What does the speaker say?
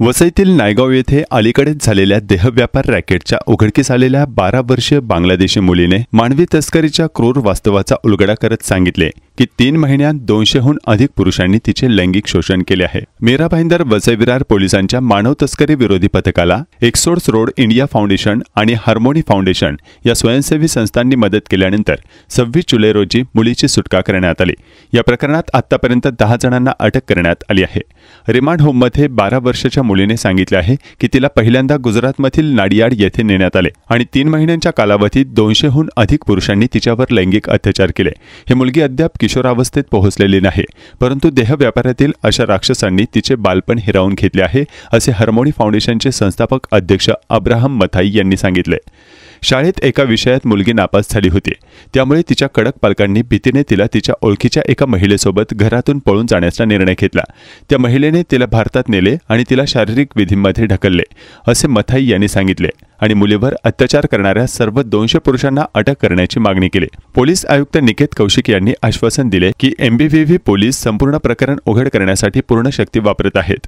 वसईतील नायगाव येथे अलीकडेच झालेल्या देहव्यापार रॅकेटच्या उघडकीस आलेल्या 12 वर्षीय बांगलादेशी मुलीने मानवी तस्करीच्या क्रूर वास्तवाचा उलगडा करत सांगितले की 3 महिन्यात 200हून अधिक पुरुषांनी तिचे लैंगिक शोषण केले आहे। मीरा भाईंदर वसई विरार पोलिसांच्या मानव तस्करी विरोधी पथकाला एक्सोड्स रोड इंडिया फाउंडेशन आणि हार्मोनी फाउंडेशन या स्वयंसेवी संस्थांनी मदत केल्यानंतर 26 जुलै रोजी मुलीची सुटका करण्यात आली। या प्रकरणात आतापर्यंत 10 जणांना अटक करण्यात आली आहे। रिमांड होममध्ये 12 वर्षाच्या मुलीने सांगितले आहे की तिला पहिल्यांदा गुजरातमधील नाडियाड येथे नेण्यात आले आणि 3 महिन्यांच्या कालावधीत 200हून अधिक पुरुषांनी तिच्यावर लैंगिक अत्याचार केले। ही मुलगी अद्याप किशोरावस्थेत पोहोचलेली नाही, परंतु देह व्यापारातील अशा राक्षसांनी तिचे बालपण हिरावून घेतले आहे, असे हार्मोनी फाउंडेशनचे संस्थापक अध्यक्ष अब्राहम मथाई यांनी सांगितले। शाळेत एका विषयात मुलगी नापास झाली होती, त्यामुळे तिच्या कडक पालकांनी भीतीने तिला तिच्या ओळखीच्या एका महिलेसोबत घरातून पळून जाण्याचा निर्णय घेतला। त्या महिलेने तिला भारतात नेले आणि तिला शारीरिक विधींमध्ये ढकलले, असे मथाई यांनी सांगितले आणि मुलीवर अत्याचार करणाऱ्या सर्व 200 पुरुषांना अटक करण्याची मागणी केली। पोलीस आयुक्त निकेत कौशिक यांनी आश्वासन दिले की एमबीव्हीव्ही पोलीस संपूर्ण प्रकरण उघड करण्यासाठी पूर्ण शक्ती वापरत आहेत।